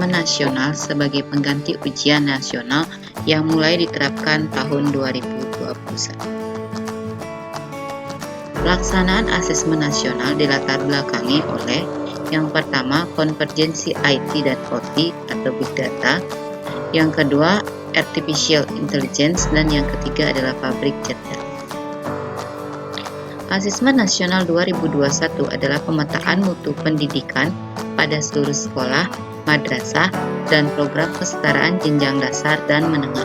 Asesmen Nasional sebagai pengganti ujian nasional yang mulai diterapkan tahun 2021. Pelaksanaan asesmen nasional dilatar belakangi oleh yang pertama, konvergensi IT dan OT atau Big Data, yang kedua, Artificial Intelligence, dan yang ketiga adalah pabrik cerdas. Asesmen Nasional 2021 adalah pemetaan mutu pendidikan pada seluruh sekolah, madrasah, dan program kesetaraan jenjang dasar dan menengah.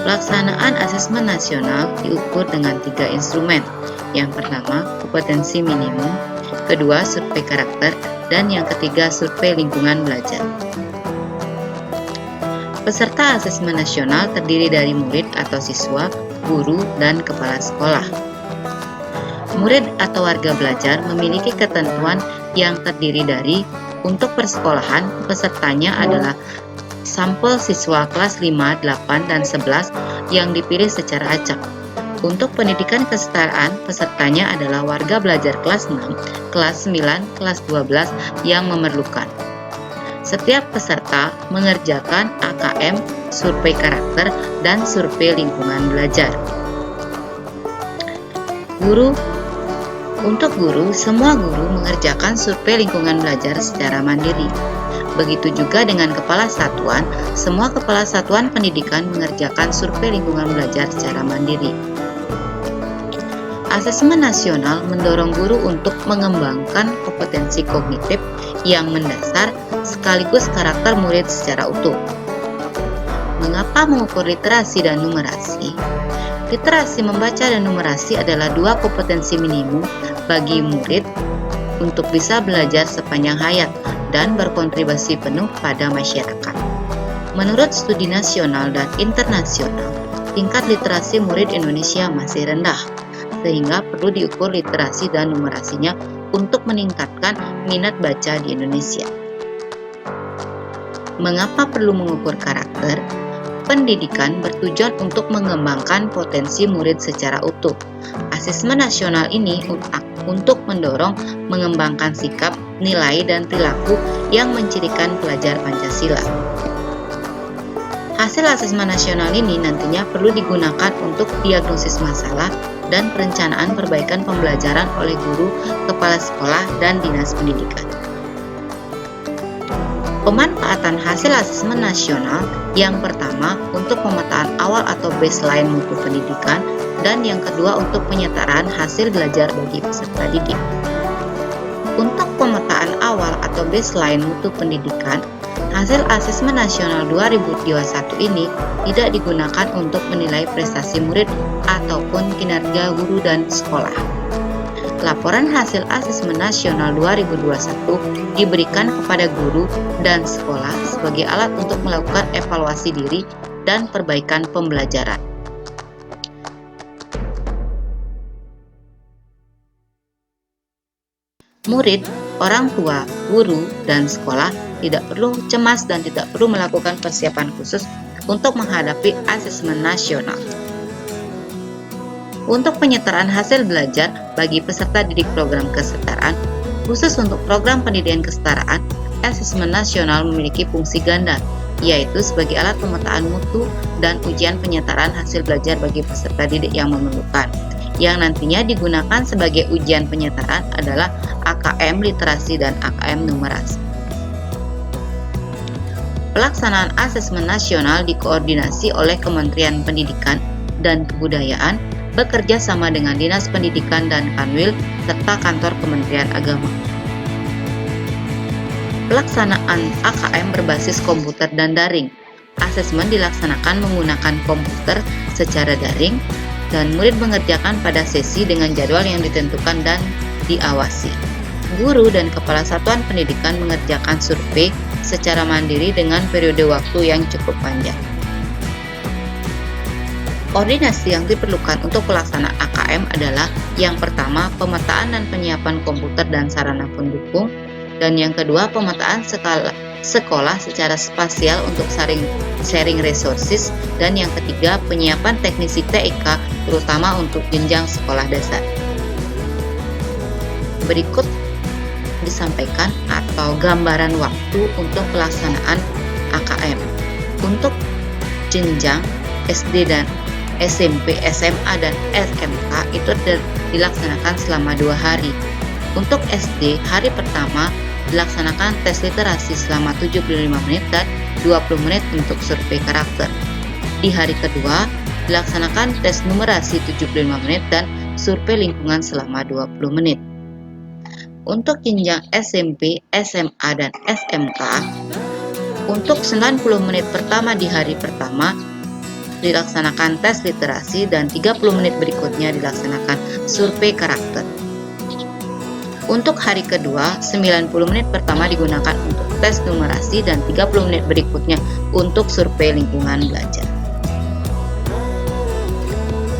Pelaksanaan asesmen nasional diukur dengan 3 instrumen. Yang pertama, kompetensi minimum, kedua, survei karakter, dan yang ketiga, survei lingkungan belajar. Peserta asesmen nasional terdiri dari murid atau siswa, guru, dan kepala sekolah. Murid atau warga belajar memiliki ketentuan yang terdiri dari untuk persekolahan, pesertanya adalah sampel siswa kelas 5, 8, dan 11 yang dipilih secara acak. Untuk pendidikan kesetaraan, pesertanya adalah warga belajar kelas 6, kelas 9, kelas 12 yang memerlukan. Setiap peserta mengerjakan AKM, survei karakter, dan survei lingkungan belajar. Untuk guru, semua guru mengerjakan survei lingkungan belajar secara mandiri. Begitu juga dengan kepala satuan, semua kepala satuan pendidikan mengerjakan survei lingkungan belajar secara mandiri. Asesmen nasional mendorong guru untuk mengembangkan kompetensi kognitif yang mendasar sekaligus karakter murid secara utuh. Mengapa mengukur literasi dan numerasi? Literasi membaca dan numerasi adalah 2 kompetensi minimum bagi murid untuk bisa belajar sepanjang hayat dan berkontribusi penuh pada masyarakat. Menurut studi nasional dan internasional, tingkat literasi murid Indonesia masih rendah, sehingga perlu diukur literasi dan numerasinya untuk meningkatkan minat baca di Indonesia. Mengapa perlu mengukur karakter? Pendidikan bertujuan untuk mengembangkan potensi murid secara utuh. Asesmen nasional ini untuk mendorong mengembangkan sikap, nilai, dan perilaku yang mencirikan pelajar Pancasila. Hasil asesmen nasional ini nantinya perlu digunakan untuk diagnosis masalah dan perencanaan perbaikan pembelajaran oleh guru, kepala sekolah, dan dinas pendidikan. Pemanfaatan hasil asesmen nasional yang pertama untuk pemetaan awal atau baseline mutu pendidikan, dan yang kedua untuk penyetaraan hasil belajar bagi peserta didik. Untuk pemetaan awal atau baseline mutu pendidikan, hasil asesmen nasional 2021 ini tidak digunakan untuk menilai prestasi murid ataupun kinerja guru dan sekolah. Laporan hasil asesmen nasional 2021 diberikan kepada guru dan sekolah sebagai alat untuk melakukan evaluasi diri dan perbaikan pembelajaran. Murid, orang tua, guru, dan sekolah tidak perlu cemas dan tidak perlu melakukan persiapan khusus untuk menghadapi asesmen nasional. Untuk penyetaraan hasil belajar bagi peserta didik program kesetaraan, khusus untuk program pendidikan kesetaraan, asesmen nasional memiliki fungsi ganda, yaitu sebagai alat pemetaan mutu dan ujian penyetaraan hasil belajar bagi peserta didik yang memerlukan. Yang nantinya digunakan sebagai ujian penyetaraan adalah AKM literasi dan AKM numerasi. Pelaksanaan asesmen nasional dikoordinasi oleh Kementerian Pendidikan dan Kebudayaan bekerja sama dengan Dinas Pendidikan dan Kanwil serta kantor Kementerian Agama. Pelaksanaan AKM berbasis komputer dan daring. Asesmen dilaksanakan menggunakan komputer secara daring dan murid mengerjakan pada sesi dengan jadwal yang ditentukan dan diawasi. Guru dan kepala satuan pendidikan mengerjakan survei secara mandiri dengan periode waktu yang cukup panjang. Koordinasi yang diperlukan untuk pelaksanaan AKM adalah yang pertama, pemetaan dan penyiapan komputer dan sarana pendukung, dan yang kedua, pemetaan sekolah secara spasial untuk sharing resources, dan yang ketiga, penyiapan teknisi TIK terutama untuk jenjang sekolah dasar. Berikut disampaikan atau gambaran waktu untuk pelaksanaan AKM. Untuk jenjang SD dan SMP, SMA, dan SMK itu dilaksanakan selama 2 hari. Untuk SD, hari pertama dilaksanakan tes literasi selama 75 menit dan 20 menit untuk survei karakter. Di hari kedua, dilaksanakan tes numerasi 75 menit dan survei lingkungan selama 20 menit. Untuk jenjang SMP, SMA, dan SMK, untuk 90 menit pertama di hari pertama dilaksanakan tes literasi dan 30 menit berikutnya dilaksanakan survei karakter. Untuk hari kedua, 90 menit pertama digunakan untuk tes numerasi dan 30 menit berikutnya untuk survei lingkungan belajar.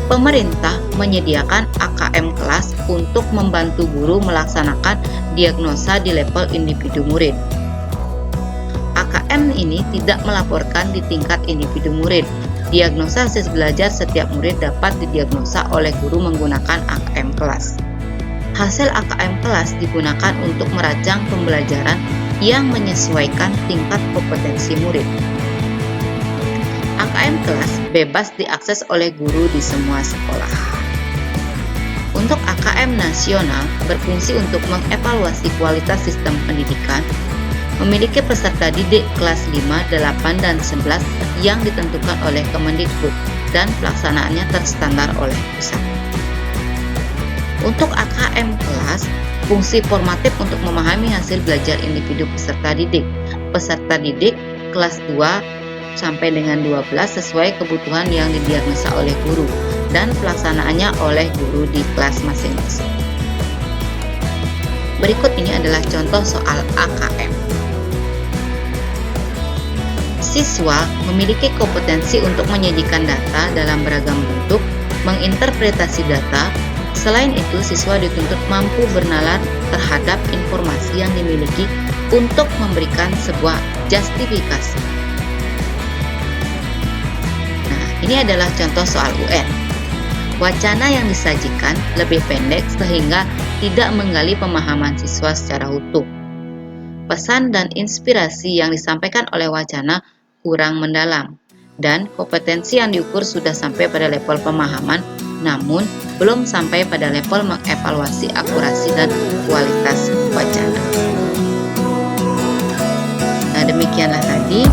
Pemerintah menyediakan AKM kelas untuk membantu guru melaksanakan diagnosa di level individu murid. AKM ini tidak melaporkan di tingkat individu murid. Diagnosa hasil belajar setiap murid dapat didiagnosa oleh guru menggunakan AKM kelas. Hasil AKM kelas digunakan untuk merancang pembelajaran yang menyesuaikan tingkat kompetensi murid. AKM kelas bebas diakses oleh guru di semua sekolah. Untuk AKM nasional berfungsi untuk mengevaluasi kualitas sistem pendidikan, memiliki peserta didik kelas 5, 8, dan 11 yang ditentukan oleh Kemendikbud dan pelaksanaannya terstandar oleh pusat. Untuk AKM kelas, fungsi formatif untuk memahami hasil belajar individu peserta didik. Peserta didik kelas 2 sampai dengan 12 sesuai kebutuhan yang didiagnosa oleh guru dan pelaksanaannya oleh guru di kelas masing-masing. Berikut ini adalah contoh soal AKM. Siswa memiliki kompetensi untuk menyajikan data dalam beragam bentuk, menginterpretasi data. Selain itu, siswa dituntut mampu bernalar terhadap informasi yang dimiliki untuk memberikan sebuah justifikasi. Nah, ini adalah contoh soal UN. Wacana yang disajikan lebih pendek sehingga tidak menggali pemahaman siswa secara utuh. Pesan dan inspirasi yang disampaikan oleh wacana kurang mendalam, dan kompetensi yang diukur sudah sampai pada level pemahaman, namun belum sampai pada level mengevaluasi akurasi dan kualitas wacana. Nah, demikianlah tadi